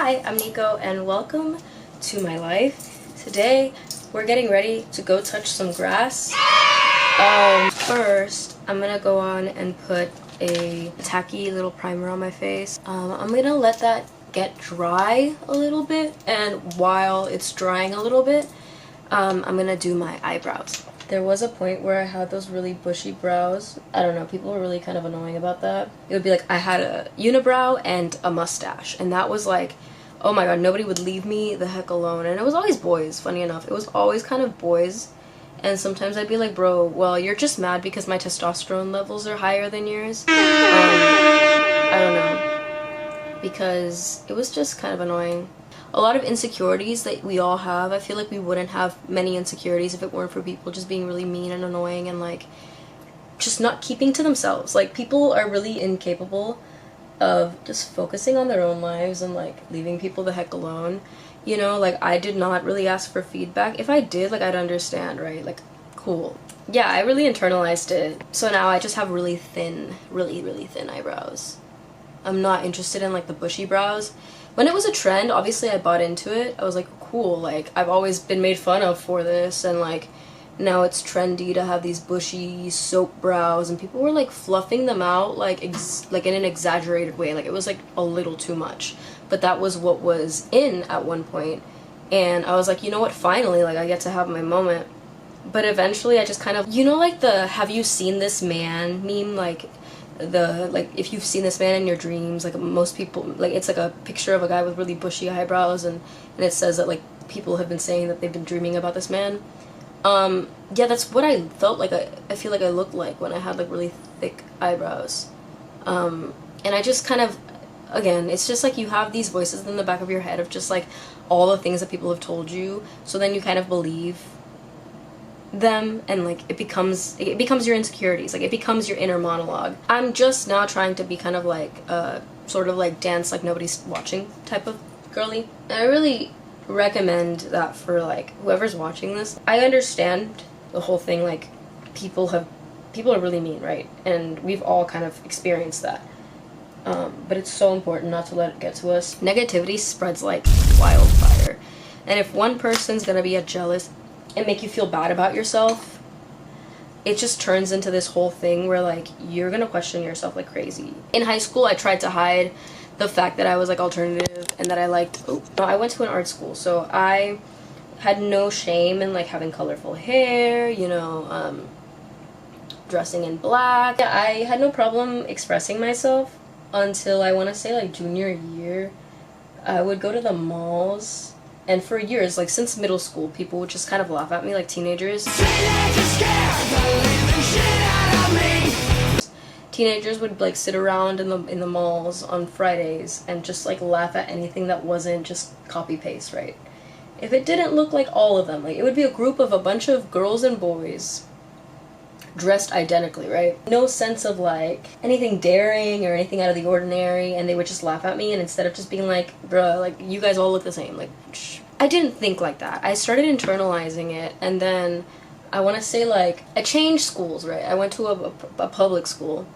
Hi, I'm Nico and welcome to my life. Today we're getting ready to go touch some grass. First I'm gonna go on and put a tacky little primer on my face. I'm gonna let that get dry a little bit, and while it's drying a little bit, I'm gonna do my eyebrows. There was a point where I had those really bushy brows. I don't know, people were really kind of annoying about that. It would be like I had a unibrow and a mustache, and that was like, oh my god, nobody would leave me the heck alone. And it was always boys, funny enough. It was always kind of boys. And sometimes I'd be like, bro, well, you're just mad because my testosterone levels are higher than yours. I don't know. Because it was just kind of annoying. A lot of insecurities that we all have, I feel like we wouldn't have many insecurities if it weren't for people just being really mean and annoying and like just not keeping to themselves. Like, people are really incapable of just focusing on their own lives and like leaving people the heck alone. You know, like, I did not really ask for feedback. If I did, like, I'd understand, right? Like, cool. Yeah, I really internalized it. So now I just have really thin, really thin eyebrows. I'm not interested in like the bushy brows. When it was a trend, obviously I bought into it. I was like, cool, like, I've always been made fun of for this, and like now it's trendy to have these bushy soap brows, and people were like fluffing them out like in an exaggerated way. Like, it was like a little too much, but that was what was in at one point. And I was like, you know what, finally, like, I get to have my moment. But eventually I just kind of, you know, like the "have you seen this man" meme, like if you've seen this man in your dreams, like most people, like, it's like a picture of a guy with really bushy eyebrows, and it says that like people have been saying that they've been dreaming about this man. Yeah, that's what I felt like. I feel like I looked like when I had like really thick eyebrows. And I just kind of, again, it's just like you have these voices in the back of your head of just like all the things that people have told you, so then you kind of believe them, and like it becomes your insecurities, like it becomes your inner monologue. I'm just now trying to be kind of like sort of like dance like nobody's watching type of girly. And I really recommend that for like whoever's watching this. I understand the whole thing, like people are really mean, right? And we've all kind of experienced that. But it's so important not to let it get to us. Negativity spreads like wildfire, and if one person's gonna be jealous and make you feel bad about yourself, it just turns into this whole thing where like you're gonna question yourself like crazy. In high school, I tried to hide the fact that I was like alternative and that I liked, I went to an art school, so I had no shame in like having colorful hair, you know, dressing in black. Yeah, I had no problem expressing myself until I want to say like junior year. I would go to the malls, and for years, like since middle school, people would just kind of laugh at me, like teenagers. Teenagers would like sit around in the malls on Fridays and just like laugh at anything that wasn't just copy paste, right? If it didn't look like all of them, like it would be a group of a bunch of girls and boys dressed identically, right? No sense of like anything daring or anything out of the ordinary, and they would just laugh at me, and instead of just being like, bruh, like you guys all look the same, like shh. I didn't think like that. I started internalizing it, and then I want to say like I changed schools, right? I went to a public school,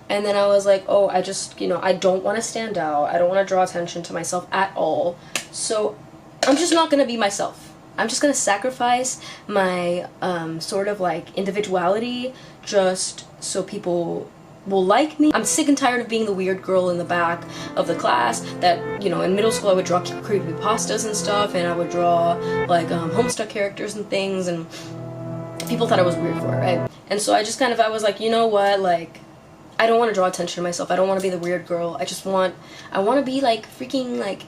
and then I was like, oh, I just, you know, I don't want to stand out, I don't want to draw attention to myself at all, so I'm just not gonna be myself. I'm just gonna sacrifice my sort of like individuality just so people will like me. I'm sick and tired of being the weird girl in the back of the class that, you know, in middle school I would draw creepypastas and stuff, and I would draw like Homestuck characters and things, and people thought I was weird for it, right? And so I just kind of, I was like, you know what, like, I don't want to draw attention to myself. I don't want to be the weird girl. I want to be like freaking like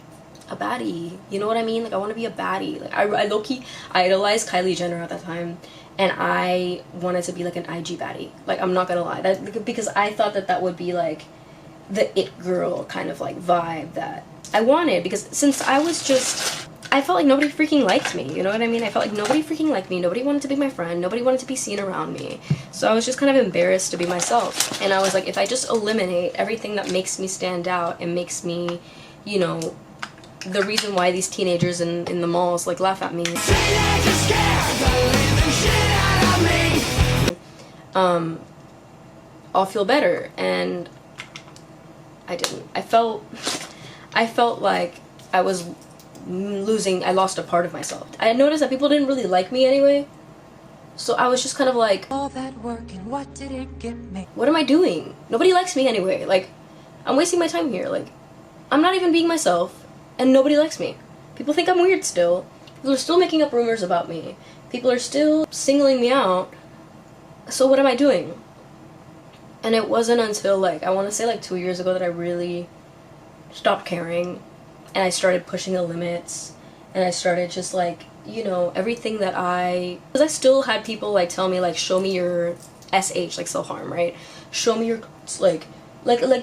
a baddie, you know what I mean? Like, I want to be a baddie. Like, I low-key idolized Kylie Jenner at that time, and I wanted to be like an IG baddie. Like, I'm not gonna lie, that because I thought that that would be like the it girl kind of like vibe that I wanted, because since I was just, I felt like nobody freaking liked me, you know what I mean? I felt like nobody freaking liked me, nobody wanted to be my friend, nobody wanted to be seen around me. So I was just kind of embarrassed to be myself, and I was like, if I just eliminate everything that makes me stand out and makes me, you know, the reason why these teenagers in the malls like laugh at me, I'll feel better. And I didn't. I felt like I was I lost a part of myself. I noticed that people didn't really like me anyway. So I was just kind of like, all that work and what did it get me? What am I doing? Nobody likes me anyway. Like, I'm wasting my time here. Like, I'm not even being myself, and nobody likes me. People think I'm weird still. People are still making up rumors about me. People are still singling me out. So what am I doing? And it wasn't until, like, I want to say like 2 years ago that I really stopped caring, and I started pushing the limits, and I started just like, you know, everything that because I still had people like tell me like, show me your SH, like self-harm, right? Show me your, like,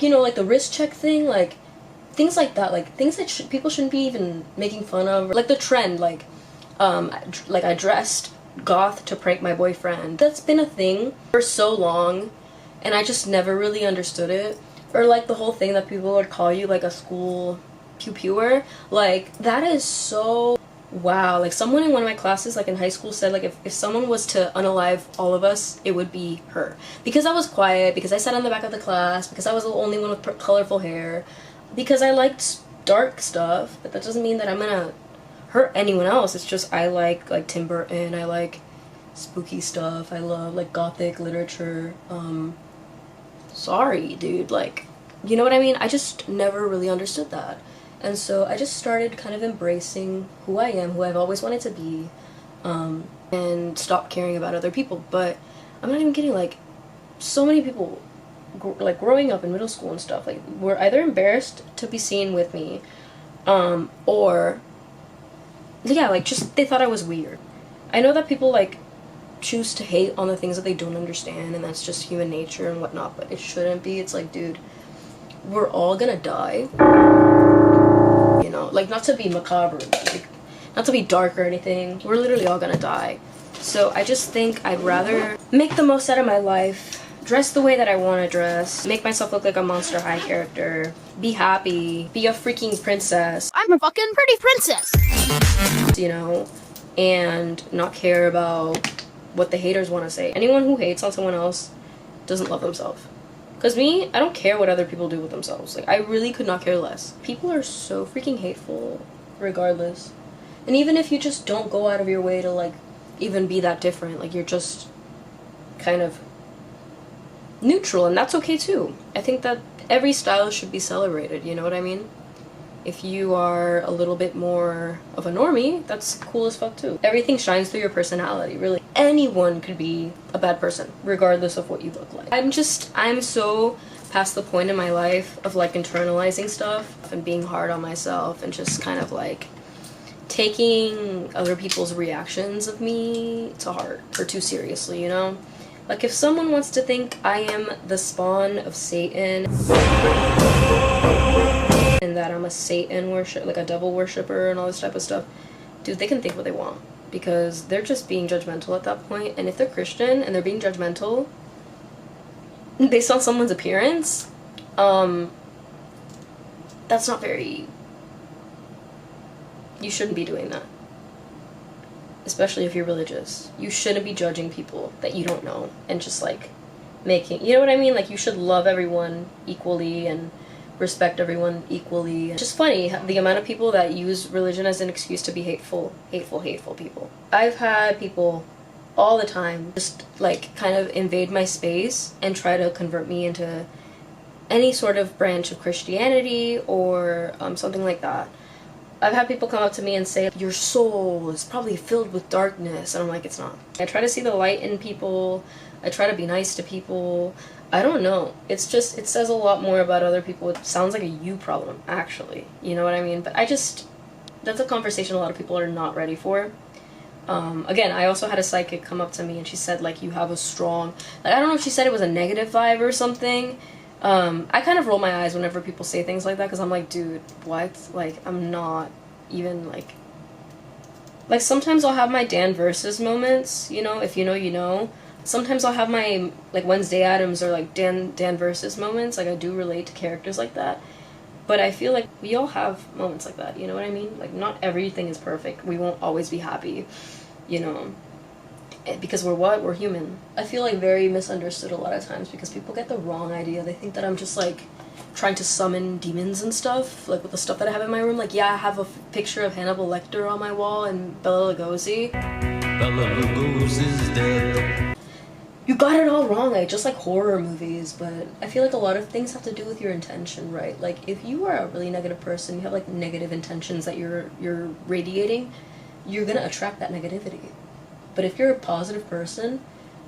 you know, like the wrist check thing, like, things like that, like, things that people shouldn't be even making fun of. Like the trend, like I dressed goth to prank my boyfriend. That's been a thing for so long, and I just never really understood it. Or like the whole thing that people would call you like a school pew-pewer, like, that is so wow. Like, someone in one of my classes, like in high school, said like if someone was to unalive all of us, it would be her. Because I was quiet, because I sat on the back of the class, because I was the only one with colorful hair, because I liked dark stuff. But that doesn't mean that I'm gonna hurt anyone else. It's just I like Tim Burton, I like spooky stuff, I love like gothic literature. Sorry, dude, like, you know what I mean? I just never really understood that. And so I just started kind of embracing who I am, who I've always wanted to be, and stop caring about other people. But I'm not even kidding, like, so many people, like, growing up in middle school and stuff, like, were either embarrassed to be seen with me, or, yeah, like, just, they thought I was weird. I know that people, like, choose to hate on the things that they don't understand, and that's just human nature and whatnot, but it shouldn't be. It's like, dude, we're all gonna die. You know, like, not to be macabre, like, not to be dark or anything, we're literally all gonna die. So I just think I'd rather make the most out of my life, dress the way that I want to dress, make myself look like a Monster High character, be happy, be a freaking princess. I'm a fucking pretty princess! You know, and not care about what the haters want to say. Anyone who hates on someone else doesn't love themselves. Because me, I don't care what other people do with themselves. Like, I really could not care less. People are so freaking hateful, regardless. And even if you just don't go out of your way to, like, even be that different, like, you're just kind of neutral, and that's okay too. I think that every style should be celebrated, you know what I mean? If you are a little bit more of a normie, that's cool as fuck too. Everything shines through your personality, really. Anyone could be a bad person, regardless of what you look like. I'm so past the point in my life of, like, internalizing stuff and being hard on myself and just kind of, like, taking other people's reactions of me to heart or too seriously, you know? Like, if someone wants to think I am the spawn of Satan and that I'm a Satan like a devil worshiper and all this type of stuff, dude, they can think what they want, because they're just being judgmental at that point. And if they're Christian and they're being judgmental based on someone's appearance, that's not very, you shouldn't be doing that. Especially if you're religious. You shouldn't be judging people that you don't know and just, like, making, you know what I mean? Like, you should love everyone equally and respect everyone equally. It's just funny the amount of people that use religion as an excuse to be hateful people. I've had people all the time just, like, kind of invade my space and try to convert me into any sort of branch of Christianity or something like that. I've had people come up to me and say, your soul is probably filled with darkness, and I'm like, it's not. I try to see the light in people, I try to be nice to people. I don't know, it's just, it says a lot more about other people. It sounds like a you problem, actually, you know what I mean? But that's a conversation a lot of people are not ready for. Again, I also had a psychic come up to me and she said, like, you have a strong, like, I don't know if she said it was a negative vibe or something. I kind of roll my eyes whenever people say things like that, because I'm like, dude, what? Like, I'm not even, like, sometimes I'll have my Dan versus moments, you know, if you know, you know. Sometimes I'll have my, like, Wednesday Addams or, like, Dan versus moments. Like, I do relate to characters like that. But I feel like we all have moments like that, you know what I mean? Like, not everything is perfect. We won't always be happy, you know. Because we're human. I feel like very misunderstood a lot of times because people get the wrong idea. They think that I'm just, like, trying to summon demons and stuff, like with the stuff that I have in my room. Like, yeah, I have a picture of Hannibal Lecter on my wall and Bela Lugosi. Bela Lugosi's dead. You got it all wrong, like just like horror movies, but I feel like a lot of things have to do with your intention, right? Like if you are a really negative person, you have like negative intentions that you're radiating, you're gonna attract that negativity. But if you're a positive person,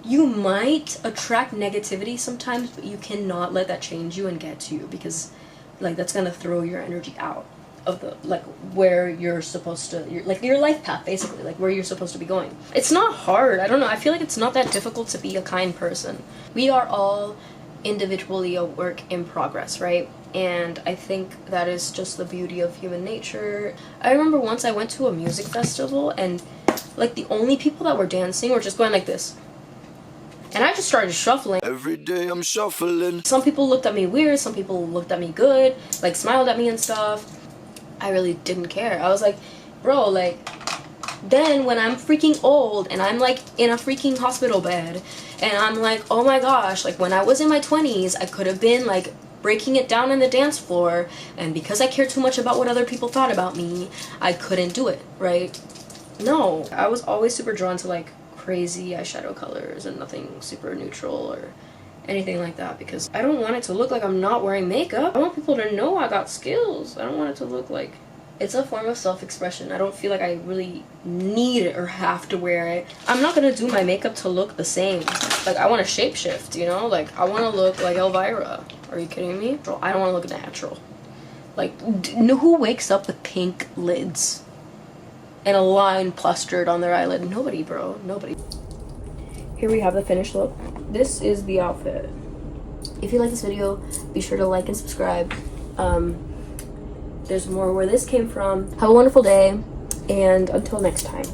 you might attract negativity sometimes, but you cannot let that change you and get to you, because like that's gonna throw your energy out of the like where you're supposed to, your life path, basically, like where you're supposed to be going. It's not hard. I don't know, I feel like it's not that difficult to be a kind person. We are all individually a work in progress, right? And I think that is just the beauty of human nature. I remember once I went to a music festival and like the only people that were dancing were just going like this. And I just started shuffling. Every day I'm shuffling. Some people looked at me weird, some people looked at me good, like smiled at me and stuff. I really didn't care. I was like, bro, like, then when I'm freaking old and I'm like in a freaking hospital bed and I'm like, oh my gosh, like when I was in my 20s, I could have been like breaking it down in the dance floor, and because I cared too much about what other people thought about me, I couldn't do it, right? No, I was always super drawn to like crazy eyeshadow colors and nothing super neutral or anything like that, because I don't want it to look like I'm not wearing makeup. I want people to know I got skills. I don't want it to look like it's a form of self-expression. I don't feel like I really need it or have to wear it. I'm not gonna do my makeup to look the same. Like, I want to shapeshift, you know? Like, I want to look like Elvira. Are you kidding me? Bro, I don't want to look natural. Like, who wakes up with pink lids and a line plastered on their eyelid? Nobody, bro. Nobody. Here we have the finished look. This is the outfit. If you like this video, be sure to like and subscribe. There's more where this came from. Have a wonderful day, and until next time.